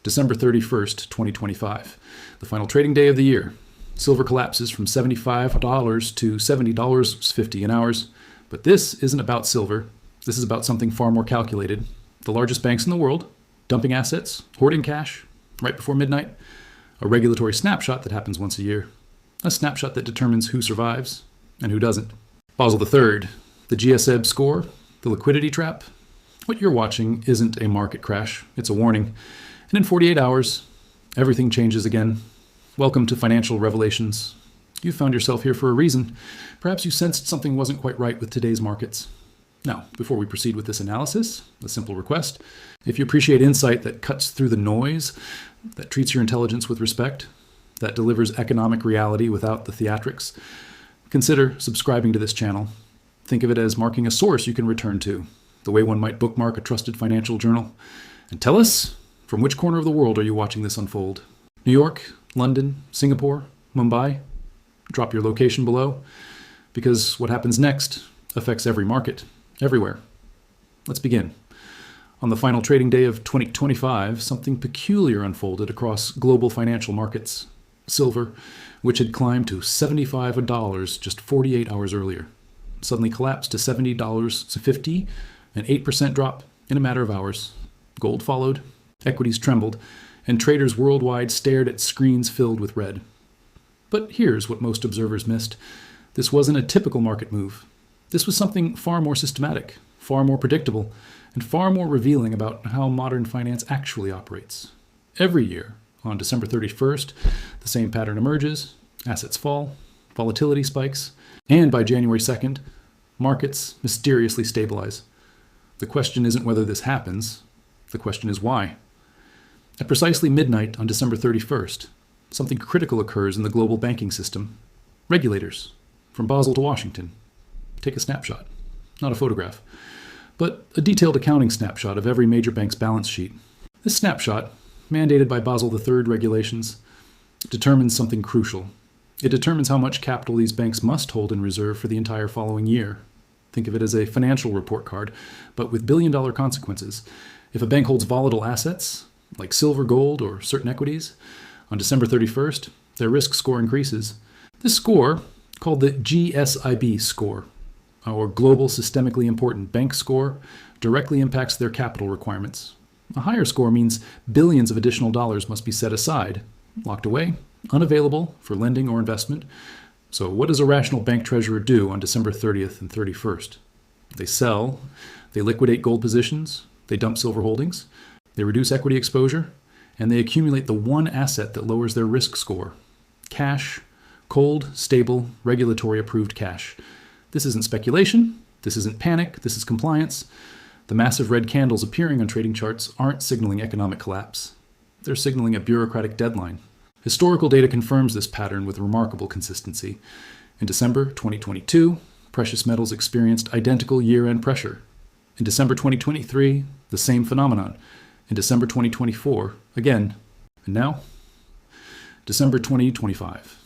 December 31st, 2025, the final trading day of the year. Silver collapses from $75 to $70.50 an hour. But this isn't about silver. This is about something far more calculated. The largest banks in the world, dumping assets, hoarding cash, right before midnight. A regulatory snapshot that happens once a year. A snapshot that determines who survives and who doesn't. Basel III, the G-SIB score, the liquidity trap. What you're watching isn't a market crash, it's a warning. And in 48 hours, everything changes again. Welcome to Financial Revelations. You found yourself here for a reason. Perhaps you sensed something wasn't quite right with today's markets. Now, before we proceed with this analysis, a simple request. If you appreciate insight that cuts through the noise, that treats your intelligence with respect, that delivers economic reality without the theatrics, consider subscribing to this channel. Think of it as marking a source you can return to, the way one might bookmark a trusted financial journal. And tell us, from which corner of the world are you watching this unfold? New York, London, Singapore, Mumbai? Drop your location below, because what happens next affects every market, everywhere. Let's begin. On the final trading day of 2025, something peculiar unfolded across global financial markets. Silver, which had climbed to $75 just 48 hours earlier, suddenly collapsed to $70.50, an 8% drop in a matter of hours. Gold followed, equities trembled, and traders worldwide stared at screens filled with red. But here's what most observers missed. This wasn't a typical market move. This was something far more systematic, far more predictable, and far more revealing about how modern finance actually operates. Every year, on December 31st, the same pattern emerges, assets fall, volatility spikes, and by January 2nd, markets mysteriously stabilize. The question isn't whether this happens, the question is why. At precisely midnight on December 31st, something critical occurs in the global banking system. Regulators, from Basel to Washington, take a snapshot, not a photograph, but a detailed accounting snapshot of every major bank's balance sheet. This snapshot, mandated by Basel III regulations, determines something crucial. It determines how much capital these banks must hold in reserve for the entire following year. Think of it as a financial report card, but with billion-dollar consequences. If a bank holds volatile assets, like silver, gold, or certain equities, on December 31st, their risk score increases. This score, called the G-SIB score, or Global Systemically Important Bank Score, directly impacts their capital requirements. A higher score means billions of additional dollars must be set aside, locked away, unavailable for lending or investment. So what does a rational bank treasurer do on December 30th and 31st? They sell, they liquidate gold positions, they dump silver holdings, they reduce equity exposure, and they accumulate the one asset that lowers their risk score: cash, cold, stable, regulatory approved cash. This isn't speculation, this isn't panic, this is compliance. The massive red candles appearing on trading charts aren't signaling economic collapse. They're signaling a bureaucratic deadline. Historical data confirms this pattern with remarkable consistency. In December 2022, precious metals experienced identical year-end pressure. In December 2023, the same phenomenon. In December 2024, again. And now, December 2025.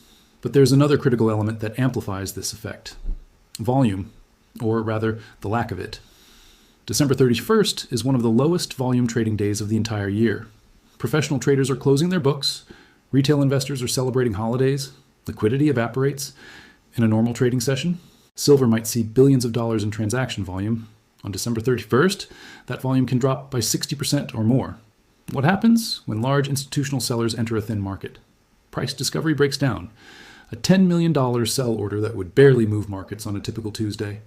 But there's another critical element that amplifies this effect. Volume, or rather, the lack of it. December 31st is one of the lowest volume trading days of the entire year. Professional traders are closing their books, retail investors are celebrating holidays, liquidity evaporates. In a normal trading session, silver might see billions of dollars in transaction volume. On December 31st, that volume can drop by 60% or more. What happens when large institutional sellers enter a thin market? Price discovery breaks down. A $10 million sell order that would barely move markets on a typical Tuesday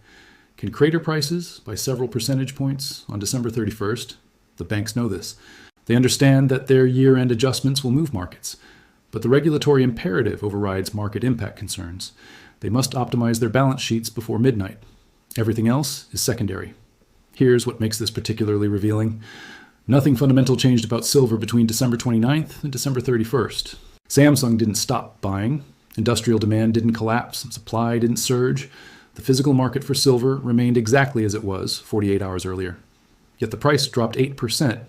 can crater prices by several percentage points on December 31st. The banks know this. They understand that their year-end adjustments will move markets, but the regulatory imperative overrides market impact concerns. They must optimize their balance sheets before midnight. Everything else is secondary. Here's what makes this particularly revealing. Nothing fundamental changed about silver between December 29th and December 31st. Samsung didn't stop buying. Industrial demand didn't collapse. Supply didn't surge. The physical market for silver remained exactly as it was 48 hours earlier. Yet the price dropped 8%.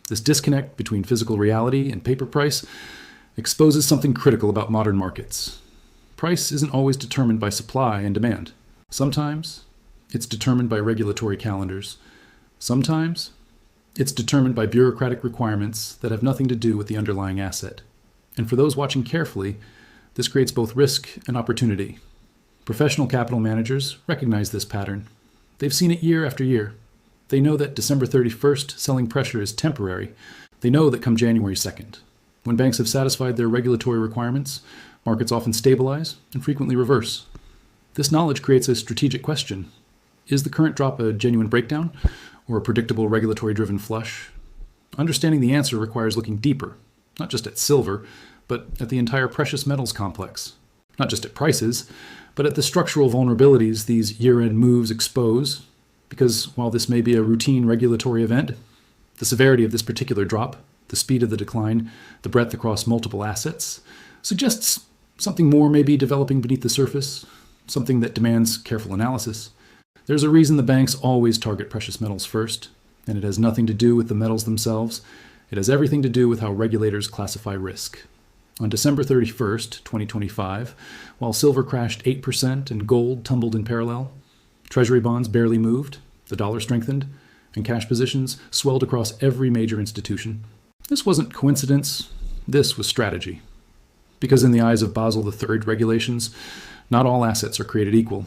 This disconnect between physical reality and paper price exposes something critical about modern markets. Price isn't always determined by supply and demand. Sometimes it's determined by regulatory calendars. Sometimes It's determined by bureaucratic requirements that have nothing to do with the underlying asset. And for those watching carefully, this creates both risk and opportunity. Professional capital managers recognize this pattern. They've seen it year after year. They know that December 31st selling pressure is temporary. They know that come January 2nd, when banks have satisfied their regulatory requirements, markets often stabilize and frequently reverse. This knowledge creates a strategic question. Is the current drop a genuine breakdown or a predictable regulatory-driven flush? Understanding the answer requires looking deeper, not just at silver, but at the entire precious metals complex. Not just at prices, but at the structural vulnerabilities these year-end moves expose, because while this may be a routine regulatory event, the severity of this particular drop, the speed of the decline, the breadth across multiple assets, suggests something more may be developing beneath the surface, something that demands careful analysis. There's a reason the banks always target precious metals first, and it has nothing to do with the metals themselves. It has everything to do with how regulators classify risk. On December 31st, 2025, while silver crashed 8% and gold tumbled in parallel, Treasury bonds barely moved, the dollar strengthened, and cash positions swelled across every major institution. This wasn't coincidence, this was strategy. Because in the eyes of Basel III regulations, not all assets are created equal.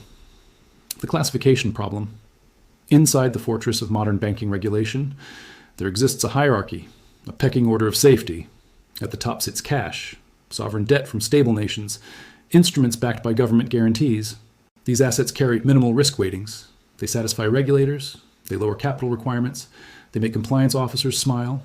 The classification problem. Inside the fortress of modern banking regulation, there exists a hierarchy, a pecking order of safety. At the top sits cash, sovereign debt from stable nations, instruments backed by government guarantees. These assets carry minimal risk weightings. They satisfy regulators, they lower capital requirements, they make compliance officers smile.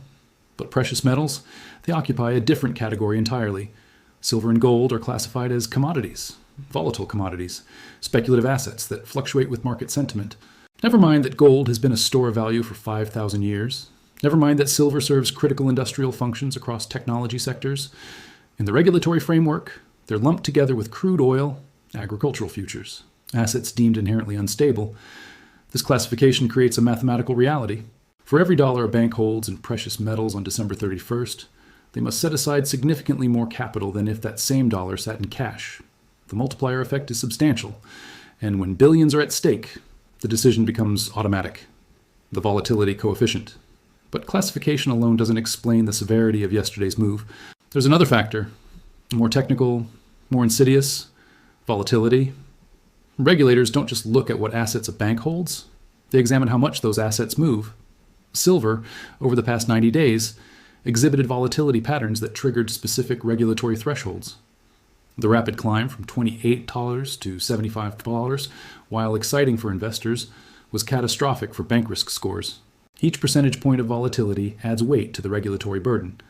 But precious metals, they occupy a different category entirely. Silver and gold are classified as commodities, volatile commodities, speculative assets that fluctuate with market sentiment. Never mind that gold has been a store of value for 5,000 years. Never mind that silver serves critical industrial functions across technology sectors. In the regulatory framework, they're lumped together with crude oil, agricultural futures, assets deemed inherently unstable. This classification creates a mathematical reality. For every dollar a bank holds in precious metals on December 31st, they must set aside significantly more capital than if that same dollar sat in cash. The multiplier effect is substantial, and when billions are at stake, the decision becomes automatic, the volatility coefficient. But classification alone doesn't explain the severity of yesterday's move. There's another factor, more technical, more insidious: volatility. Regulators don't just look at what assets a bank holds, they examine how much those assets move. Silver, over the past 90 days, exhibited volatility patterns that triggered specific regulatory thresholds. The rapid climb from $28 to $75, while exciting for investors, was catastrophic for bank risk scores. Each percentage point of volatility adds weight to the regulatory burden.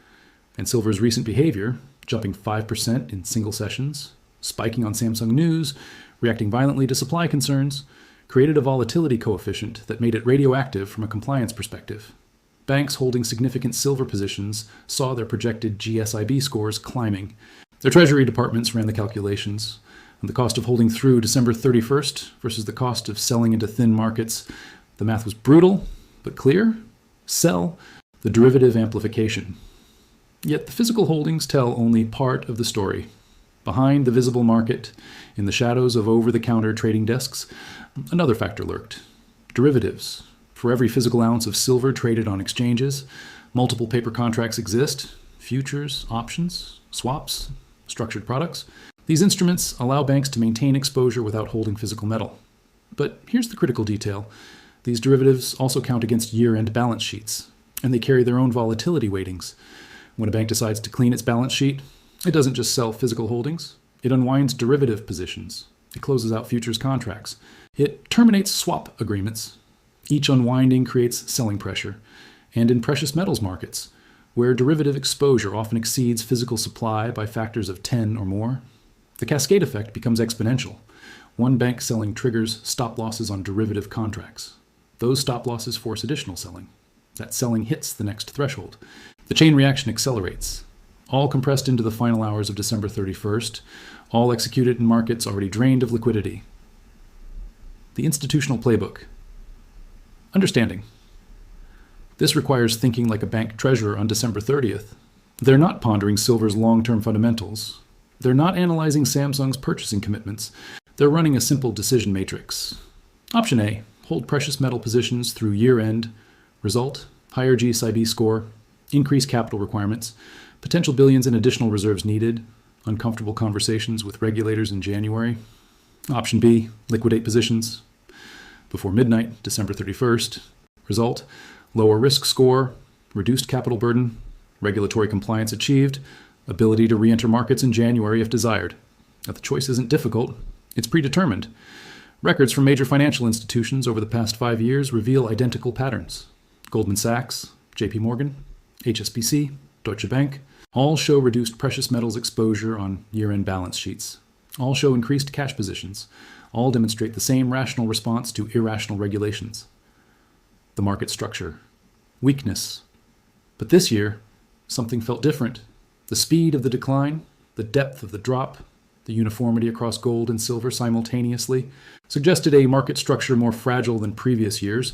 And silver's recent behavior, jumping 5% in single sessions, spiking on Samsung News, reacting violently to supply concerns, created a volatility coefficient that made it radioactive from a compliance perspective. Banks holding significant silver positions saw their projected G-SIB scores climbing. Their Treasury departments ran the calculations, and the cost of holding through December 31st versus the cost of selling into thin markets. The math was brutal, but clear. Sell, the derivative amplification. Yet the physical holdings tell only part of the story. Behind the visible market, in the shadows of over-the-counter trading desks, another factor lurked: derivatives. For every physical ounce of silver traded on exchanges, multiple paper contracts exist: futures, options, swaps, structured products. These instruments allow banks to maintain exposure without holding physical metal. But here's the critical detail. These derivatives also count against year-end balance sheets, and they carry their own volatility weightings. When a bank decides to clean its balance sheet, it doesn't just sell physical holdings. It unwinds derivative positions. It closes out futures contracts. It terminates swap agreements. Each unwinding creates selling pressure. And in precious metals markets, where derivative exposure often exceeds physical supply by factors of 10 or more, the cascade effect becomes exponential. One bank selling triggers stop losses on derivative contracts. Those stop losses force additional selling. That selling hits the next threshold. The chain reaction accelerates, all compressed into the final hours of December 31st, all executed in markets already drained of liquidity. The institutional playbook. Understanding. This requires thinking like a bank treasurer on December 30th. They're not pondering silver's long-term fundamentals. They're not analyzing Samsung's purchasing commitments. They're running a simple decision matrix. Option A, hold precious metal positions through year-end. Result, higher G-SIB score, increased capital requirements, potential billions in additional reserves needed, uncomfortable conversations with regulators in January. Option B, liquidate positions before midnight, December 31st. Result, lower risk score, reduced capital burden, regulatory compliance achieved, ability to re-enter markets in January if desired. Now, the choice isn't difficult, it's predetermined. Records from major financial institutions over the past 5 years reveal identical patterns. Goldman Sachs, JP Morgan, HSBC, Deutsche Bank, all show reduced precious metals exposure on year-end balance sheets. All show increased cash positions. All demonstrate the same rational response to irrational regulations. The market structure. Weakness. But this year, something felt different. The speed of the decline, the depth of the drop, the uniformity across gold and silver simultaneously suggested a market structure more fragile than previous years.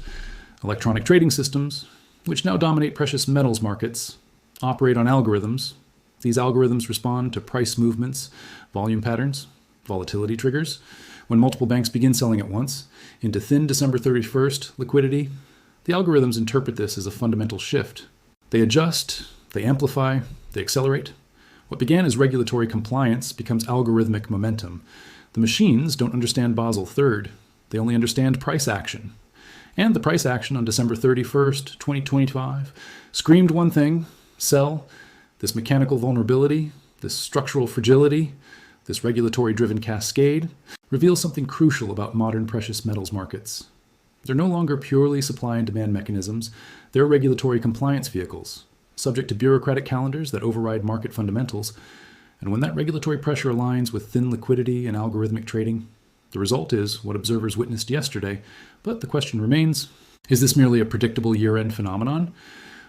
Electronic trading systems, which now dominate precious metals markets, operate on algorithms. These algorithms respond to price movements, volume patterns, volatility triggers. When multiple banks begin selling at once into thin December 31st liquidity, the algorithms interpret this as a fundamental shift. They adjust, they amplify, they accelerate. What began as regulatory compliance becomes algorithmic momentum. The machines don't understand Basel III. They only understand price action. And the price action on December 31st, 2025, screamed one thing: sell. This mechanical vulnerability, this structural fragility, this regulatory-driven cascade reveals something crucial about modern precious metals markets. They're no longer purely supply and demand mechanisms. They're regulatory compliance vehicles, subject to bureaucratic calendars that override market fundamentals. And when that regulatory pressure aligns with thin liquidity and algorithmic trading, the result is what observers witnessed yesterday. But the question remains, is this merely a predictable year-end phenomenon?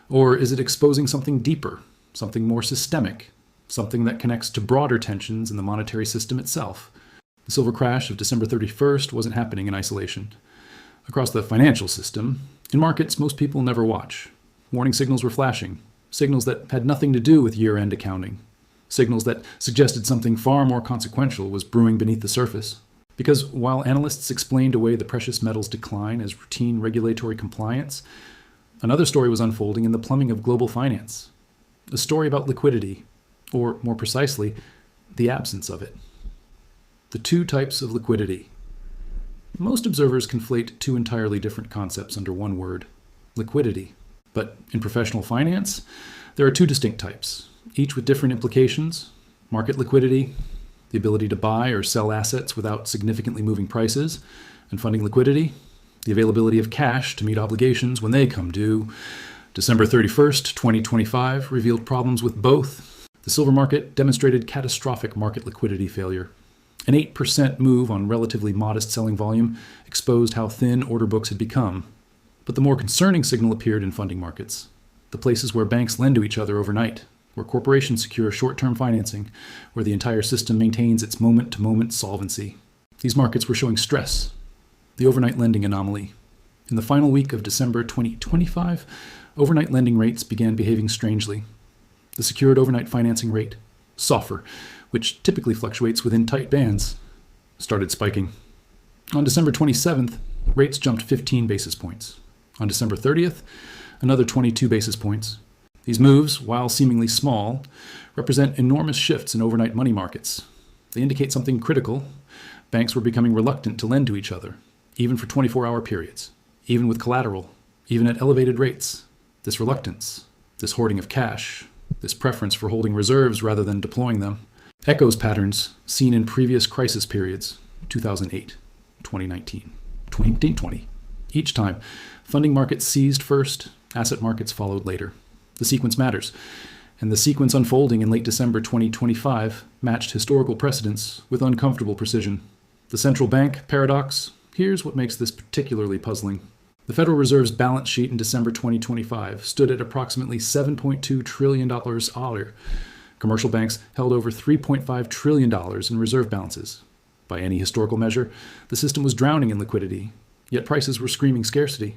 Or is it exposing something deeper, something more systemic, something that connects to broader tensions in the monetary system itself? The silver crash of December 31st wasn't happening in isolation. Across the financial system, in markets most people never watch, warning signals were flashing, signals that had nothing to do with year-end accounting, signals that suggested something far more consequential was brewing beneath the surface. Because while analysts explained away the precious metals decline as routine regulatory compliance, another story was unfolding in the plumbing of global finance. A story about liquidity, or more precisely, the absence of it. The two types of liquidity. Most observers conflate two entirely different concepts under one word: liquidity. But in professional finance, there are two distinct types, each with different implications. Market liquidity, the ability to buy or sell assets without significantly moving prices, and funding liquidity, the availability of cash to meet obligations when they come due. December 31st, 2025 revealed problems with both. The silver market demonstrated catastrophic market liquidity failure. An 8% move on relatively modest selling volume exposed how thin order books had become. But the more concerning signal appeared in funding markets, the places where banks lend to each other overnight, where corporations secure short-term financing, where the entire system maintains its moment-to-moment solvency. These markets were showing stress. The overnight lending anomaly. In the final week of December 2025, overnight lending rates began behaving strangely. The secured overnight financing rate, SOFR, which typically fluctuates within tight bands, started spiking. On December 27th, rates jumped 15 basis points. On December 30th, another 22 basis points. These moves, while seemingly small, represent enormous shifts in overnight money markets. They indicate something critical. Banks were becoming reluctant to lend to each other, even for 24-hour periods, even with collateral, even at elevated rates. This reluctance, this hoarding of cash, this preference for holding reserves rather than deploying them, echoes patterns seen in previous crisis periods, 2008, 2019, 2020. Each time, funding markets seized first, asset markets followed later. The sequence matters, and the sequence unfolding in late December 2025 matched historical precedents with uncomfortable precision. The central bank paradox, here's what makes this particularly puzzling. The Federal Reserve's balance sheet in December 2025 stood at approximately $7.2 trillion higher. Commercial banks held over $3.5 trillion in reserve balances. By any historical measure, the system was drowning in liquidity, yet prices were screaming scarcity.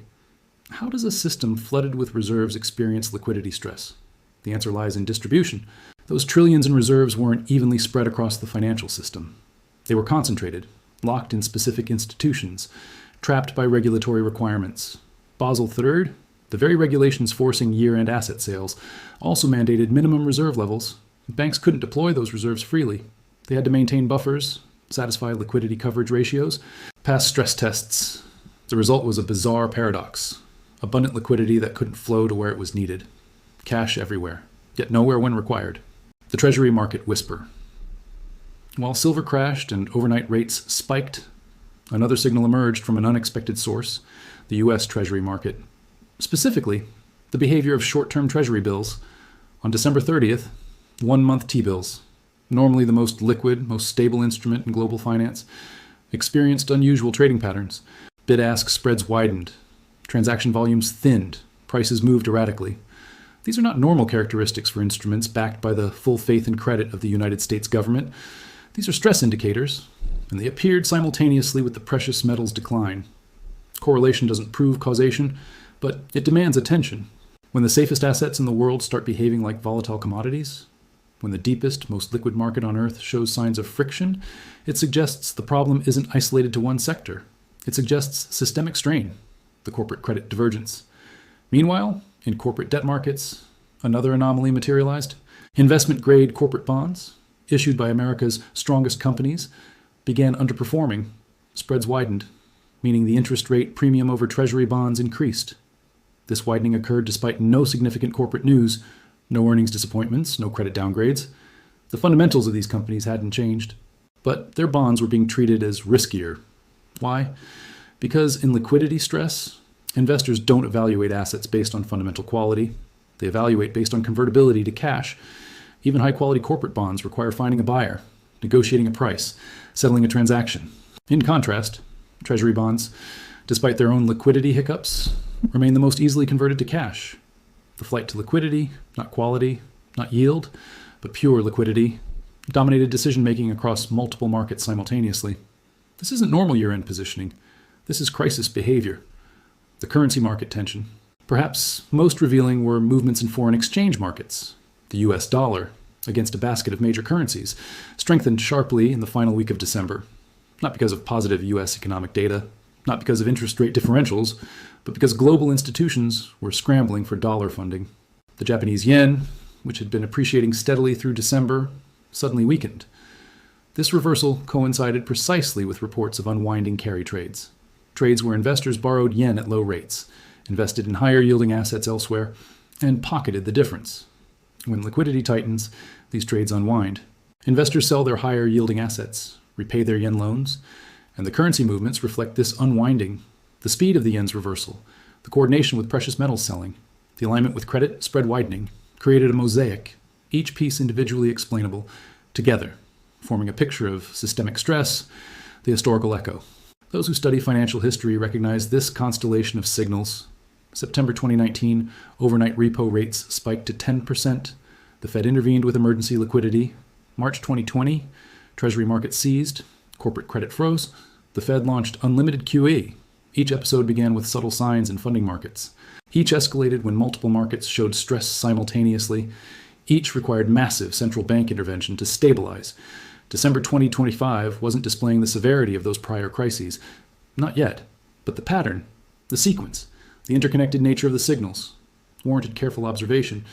How does a system flooded with reserves experience liquidity stress? The answer lies in distribution. Those trillions in reserves weren't evenly spread across the financial system. They were concentrated, locked in specific institutions, trapped by regulatory requirements. Basel III, The very regulations forcing year-end asset sales also mandated minimum reserve levels. Banks couldn't deploy those reserves freely. They had to maintain buffers, satisfy liquidity coverage ratios, pass stress tests. The result was a bizarre paradox. Abundant liquidity that couldn't flow to where it was needed. Cash everywhere, yet nowhere when required. The Treasury market whisper. While silver crashed and overnight rates spiked, another signal emerged from an unexpected source, the U.S. Treasury market. Specifically, the behavior of short-term Treasury bills. On December 30th, one-month T-bills, normally the most liquid, most stable instrument in global finance, experienced unusual trading patterns. Bid-ask spreads widened. Transaction volumes thinned. Prices moved erratically. These are not normal characteristics for instruments backed by the full faith and credit of the United States government. These are stress indicators, and they appeared simultaneously with the precious metals' decline. Correlation doesn't prove causation, but it demands attention. When the safest assets in the world start behaving like volatile commodities, when the deepest, most liquid market on Earth shows signs of friction, it suggests the problem isn't isolated to one sector. It suggests systemic strain, the corporate credit divergence. Meanwhile, in corporate debt markets, another anomaly materialized. Investment-grade corporate bonds, issued by America's strongest companies, began underperforming. Spreads widened, meaning the interest rate premium over Treasury bonds increased. This widening occurred despite no significant corporate news, no earnings disappointments, no credit downgrades. The fundamentals of these companies hadn't changed, but their bonds were being treated as riskier. Why? Because in liquidity stress, investors don't evaluate assets based on fundamental quality. They evaluate based on convertibility to cash. Even high-quality corporate bonds require finding a buyer, negotiating a price, settling a transaction. In contrast, Treasury bonds, despite their own liquidity hiccups, remain the most easily converted to cash. The flight to liquidity, not quality, not yield, but pure liquidity, dominated decision-making across multiple markets simultaneously. This isn't normal year-end positioning. This is crisis behavior. The currency market tension. Perhaps most revealing were movements in foreign exchange markets. The US dollar, against a basket of major currencies, strengthened sharply in the final week of December. Not because of positive US economic data, not because of interest rate differentials, but because global institutions were scrambling for dollar funding. The Japanese yen, which had been appreciating steadily through December, suddenly weakened. This reversal coincided precisely with reports of unwinding carry trades. Trades where investors borrowed yen at low rates, invested in higher-yielding assets elsewhere, and pocketed the difference. When liquidity tightens, these trades unwind. Investors sell their higher-yielding assets, repay their yen loans, and the currency movements reflect this unwinding. The speed of the yen's reversal, the coordination with precious metals selling, the alignment with credit spread widening, created a mosaic, each piece individually explainable, together, forming a picture of systemic stress, the historical echo. Those who study financial history recognize this constellation of signals. September 2019, overnight repo rates spiked to 10%. The Fed intervened with emergency liquidity. March 2020, Treasury market seized. Corporate credit froze. The Fed launched unlimited QE. Each episode began with subtle signs in funding markets. Each escalated when multiple markets showed stress simultaneously. Each required massive central bank intervention to stabilize. December 2025 wasn't displaying the severity of those prior crises. Not yet, but the pattern, the sequence, the interconnected nature of the signals warranted careful observation,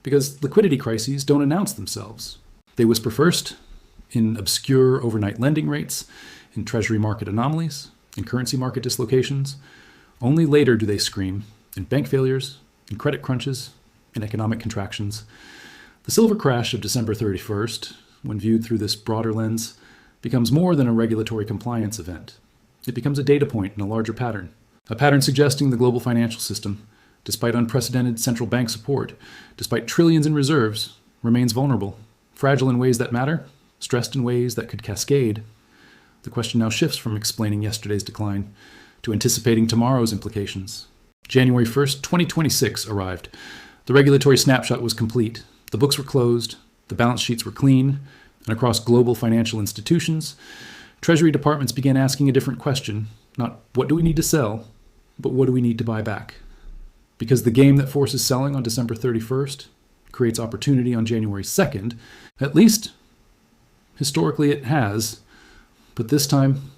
because liquidity crises don't announce themselves. They whisper first, in obscure overnight lending rates, in Treasury market anomalies, in currency market dislocations. Only later do they scream, in bank failures, in credit crunches, in economic contractions. The silver crash of December 31st, when viewed through this broader lens, becomes more than a regulatory compliance event. It becomes a data point in a larger pattern. A pattern suggesting the global financial system, despite unprecedented central bank support, despite trillions in reserves, remains vulnerable, fragile in ways that matter, stressed in ways that could cascade. The question now shifts from explaining yesterday's decline to anticipating tomorrow's implications. January 1st, 2026 arrived. The regulatory snapshot was complete. The books were closed. The balance sheets were clean. And across global financial institutions, Treasury departments began asking a different question. Not what do we need to sell, but what do we need to buy back? Because the game that forces selling on December 31st creates opportunity on January 2nd, at least historically it has, but this time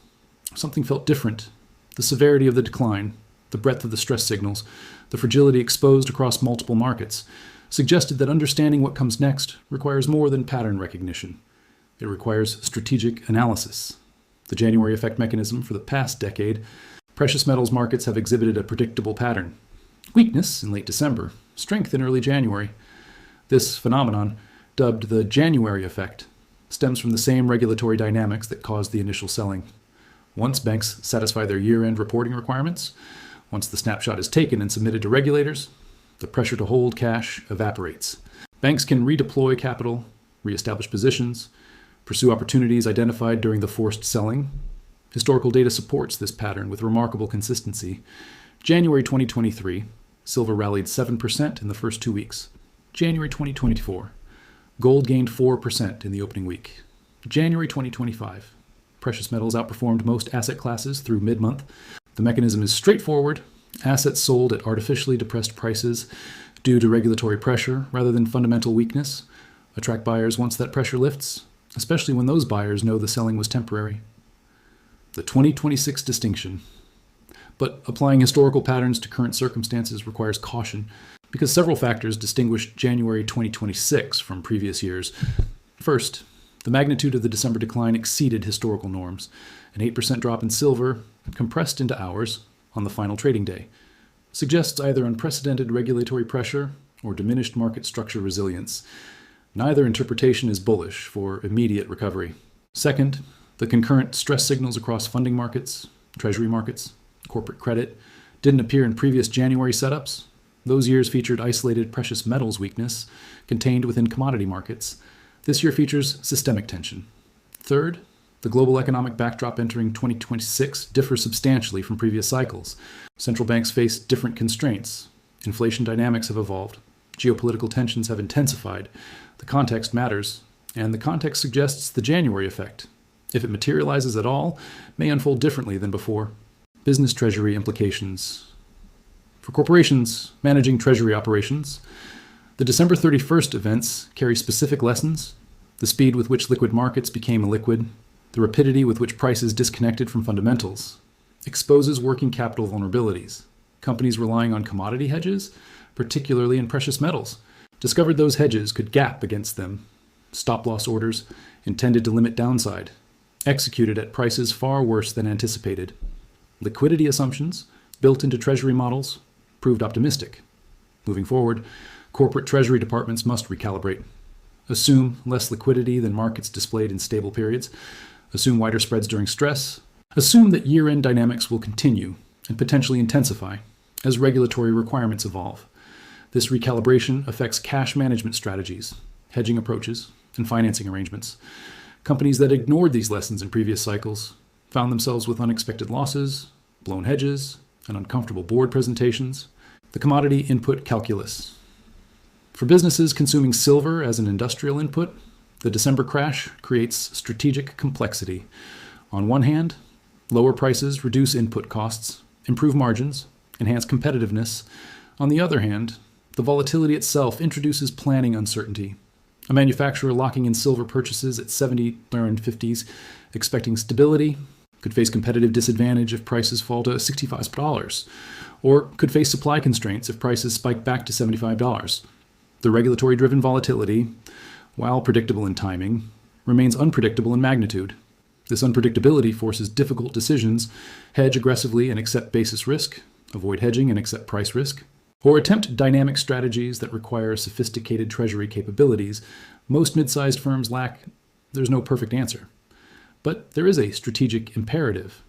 something felt different. The severity of the decline, The breadth of the stress signals, the fragility exposed across multiple markets, suggested that understanding what comes next requires more than pattern recognition. It requires strategic analysis. The January effect mechanism for the past decade, precious metals markets have exhibited a predictable pattern. Weakness in late December, strength in early January. This phenomenon, dubbed the January effect, stems from the same regulatory dynamics that caused the initial selling. Once banks satisfy their year-end reporting requirements, once the snapshot is taken and submitted to regulators, the pressure to hold cash evaporates. Banks can redeploy capital, reestablish positions, pursue opportunities identified during the forced selling. Historical data supports this pattern with remarkable consistency. January 2023, silver rallied 7% in the first 2 weeks. January 2024, gold gained 4% in the opening week. January 2025, precious metals outperformed most asset classes through mid-month. The mechanism is straightforward. Assets sold at artificially depressed prices due to regulatory pressure rather than fundamental weakness attract buyers once that pressure lifts, especially when those buyers know the selling was temporary. The 2026 distinction. But applying historical patterns to current circumstances requires caution because several factors distinguish January 2026 from previous years. First, the magnitude of the December decline exceeded historical norms. An 8% drop in silver, compressed into hours on the final trading day, suggests either unprecedented regulatory pressure or diminished market structure resilience. Neither interpretation is bullish for immediate recovery. Second, the concurrent stress signals across funding markets, Treasury markets, corporate credit didn't appear in previous January setups. Those years featured isolated precious metals weakness contained within commodity markets. This year features systemic tension. Third, the global economic backdrop entering 2026 differs substantially from previous cycles. Central banks face different constraints. Inflation dynamics have evolved. Geopolitical tensions have intensified. The context matters, and the context suggests the January effect, if it materializes at all, may unfold differently than before. Business Treasury implications. For corporations managing Treasury operations, the December 31st events carry specific lessons: the speed with which liquid markets became illiquid, the rapidity with which prices disconnected from fundamentals, exposes working capital vulnerabilities. Companies relying on commodity hedges, particularly in precious metals, discovered those hedges could gap against them. Stop-loss orders intended to limit downside, executed at prices far worse than anticipated. Liquidity assumptions, built into Treasury models, proved optimistic. Moving forward, corporate Treasury departments must recalibrate. Assume less liquidity than markets displayed in stable periods. Assume wider spreads during stress. Assume that year-end dynamics will continue and potentially intensify as regulatory requirements evolve. This recalibration affects cash management strategies, hedging approaches, and financing arrangements. Companies that ignored these lessons in previous cycles found themselves with unexpected losses, blown hedges, and uncomfortable board presentations. The commodity input calculus. For businesses consuming silver as an industrial input, the December crash creates strategic complexity. On one hand, lower prices reduce input costs, improve margins, enhance competitiveness. On the other hand, the volatility itself introduces planning uncertainty. A manufacturer locking in silver purchases at 70 and 50s, expecting stability, could face competitive disadvantage if prices fall to $65, or could face supply constraints if prices spike back to $75. The regulatory-driven volatility, while predictable in timing, remains unpredictable in magnitude. This unpredictability forces difficult decisions: hedge aggressively and accept basis risk, avoid hedging and accept price risk, or attempt dynamic strategies that require sophisticated Treasury capabilities most mid-sized firms lack. There's no perfect answer. But there is a strategic imperative.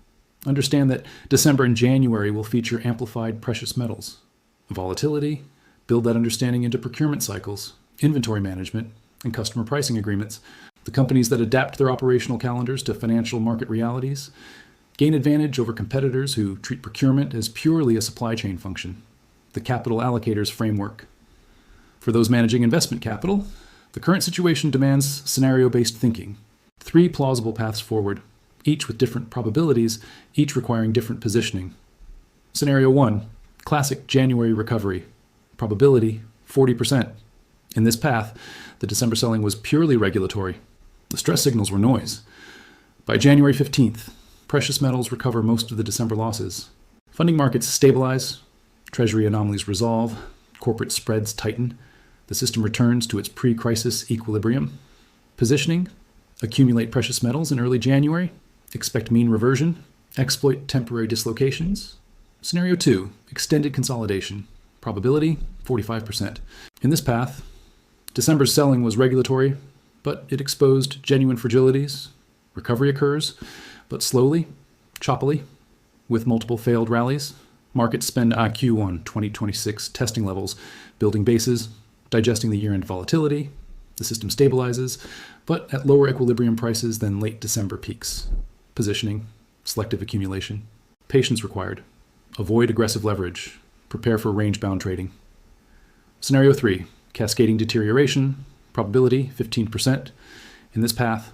Understand that December and January will feature amplified precious metals. Volatility, build that understanding into procurement cycles, inventory management, and customer pricing agreements. The companies that adapt their operational calendars to financial market realities gain advantage over competitors who treat procurement as purely a supply chain function. The capital allocators framework. For those managing investment capital, the current situation demands scenario-based thinking. 3 plausible paths forward, each with different probabilities, each requiring different positioning. Scenario 1, classic January recovery. Probability, 40%. In this path, the December selling was purely regulatory. The stress signals were noise. By January 15th, precious metals recover most of the December losses. Funding markets stabilize, Treasury anomalies resolve, corporate spreads tighten, the system returns to its pre-crisis equilibrium. Positioning: accumulate precious metals in early January, expect mean reversion, exploit temporary dislocations. Scenario 2, extended consolidation, probability 45%. In this path, December's selling was regulatory, but it exposed genuine fragilities. Recovery occurs, but slowly, choppily, with multiple failed rallies. Markets spend IQ on 2026 testing levels, building bases, digesting the year-end volatility. The system stabilizes, but at lower equilibrium prices than late December peaks. Positioning: selective accumulation. Patience required. Avoid aggressive leverage. Prepare for range-bound trading. Scenario 3, cascading deterioration, probability 15%. In this path,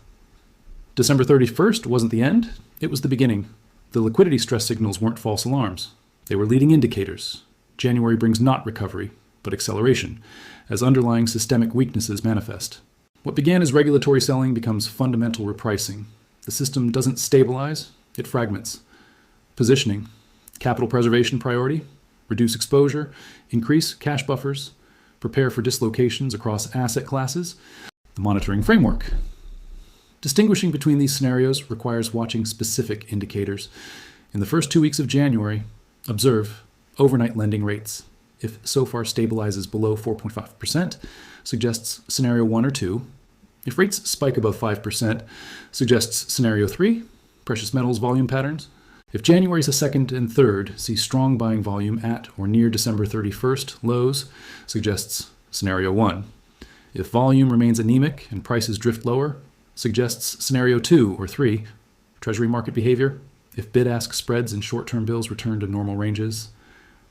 December 31st wasn't the end, it was the beginning. The liquidity stress signals weren't false alarms. They were leading indicators. January brings not recovery, but acceleration, as underlying systemic weaknesses manifest. What began as regulatory selling becomes fundamental repricing. The system doesn't stabilize, it fragments. Positioning: capital preservation priority, reduce exposure, increase cash buffers, prepare for dislocations across asset classes. The monitoring framework: distinguishing between these scenarios requires watching specific indicators. In the first 2 weeks of January, observe overnight lending rates. If SOFR stabilizes below 4.5%, suggests scenario 1 or 2. If rates spike above 5%, suggests scenario 3, precious metals volume patterns. If January's second and third see strong buying volume at or near December 31st lows, suggests scenario 1. If volume remains anemic and prices drift lower, suggests scenario 2 or 3, Treasury market behavior. If bid-ask spreads and short-term bills return to normal ranges,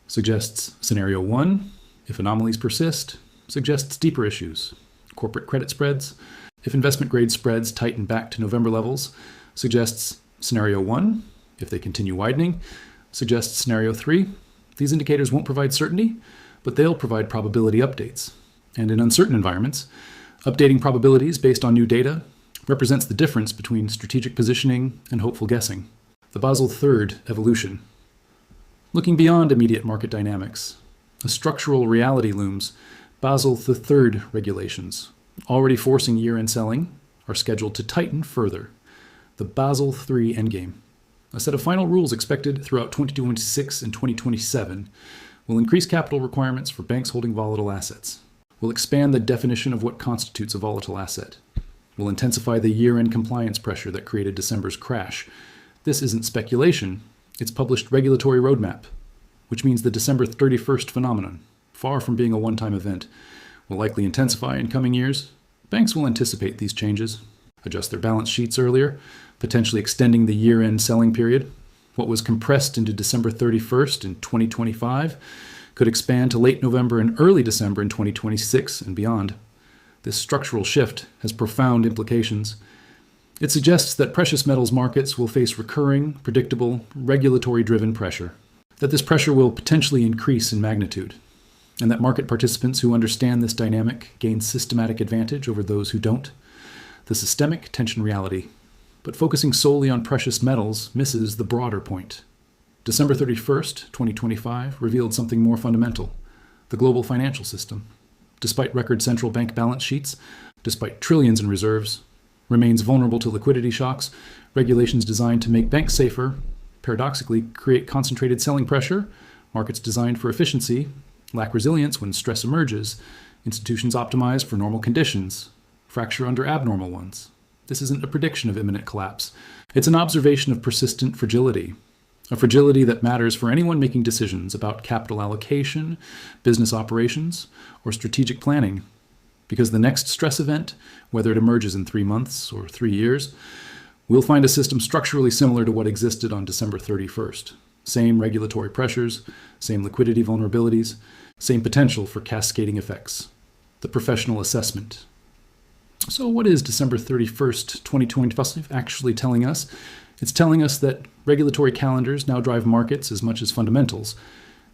suggests scenario 1. If anomalies persist, suggests deeper issues, corporate credit spreads. If investment-grade spreads tighten back to November levels, suggests scenario 1. If they continue widening, suggests scenario 3. These indicators won't provide certainty, but they'll provide probability updates. And in uncertain environments, updating probabilities based on new data represents the difference between strategic positioning and hopeful guessing. The Basel III evolution. Looking beyond immediate market dynamics, a structural reality looms. Basel III regulations, already forcing year-end selling, are scheduled to tighten further. The Basel III endgame, a set of final rules expected throughout 2026 and 2027, will increase capital requirements for banks holding volatile assets, will expand the definition of what constitutes a volatile asset, will intensify the year-end compliance pressure that created December's crash. This isn't speculation, it's published regulatory roadmap, which means the December 31st phenomenon, far from being a one-time event, will likely intensify in coming years. Banks will anticipate these changes, adjust their balance sheets earlier, potentially extending the year-end selling period. What was compressed into December 31st in 2025 could expand to late November and early December in 2026 and beyond. This structural shift has profound implications. It suggests that precious metals markets will face recurring, predictable, regulatory-driven pressure, that this pressure will potentially increase in magnitude, and that market participants who understand this dynamic gain systematic advantage over those who don't. The systemic tension reality, but focusing solely on precious metals misses the broader point. December 31st, 2025 revealed something more fundamental: the global financial system, despite record central bank balance sheets, despite trillions in reserves, remains vulnerable to liquidity shocks. Regulations designed to make banks safer, paradoxically, create concentrated selling pressure. Markets designed for efficiency lack resilience when stress emerges. Institutions optimized for normal conditions fracture under abnormal ones. This isn't a prediction of imminent collapse. It's an observation of persistent fragility, a fragility that matters for anyone making decisions about capital allocation, business operations, or strategic planning. Because the next stress event, whether it emerges in 3 months or 3 years, we'll find a system structurally similar to what existed on December 31st. Same regulatory pressures, same liquidity vulnerabilities, same potential for cascading effects. The professional assessment. So what is December 31st, 2025 actually telling us? It's telling us that regulatory calendars now drive markets as much as fundamentals.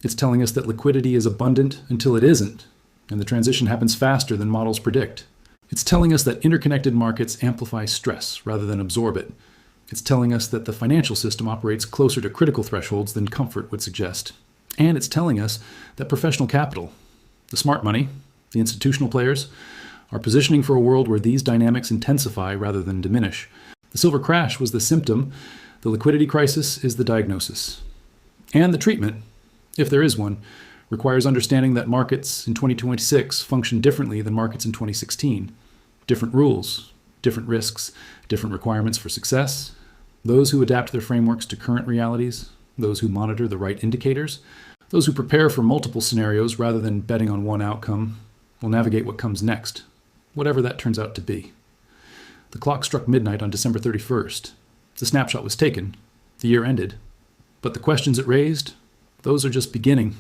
It's telling us that liquidity is abundant until it isn't, and the transition happens faster than models predict. It's telling us that interconnected markets amplify stress rather than absorb it. It's telling us that the financial system operates closer to critical thresholds than comfort would suggest. And it's telling us that professional capital, the smart money, the institutional players, are positioning for a world where these dynamics intensify rather than diminish. The silver crash was the symptom. The liquidity crisis is the diagnosis. And the treatment, if there is one, requires understanding that markets in 2026 function differently than markets in 2016. Different rules, different risks, different requirements for success. Those who adapt their frameworks to current realities, those who monitor the right indicators, those who prepare for multiple scenarios rather than betting on one outcome, will navigate what comes next, whatever that turns out to be. The clock struck midnight on December 31st. The snapshot was taken. The year ended. But the questions it raised, those are just beginning.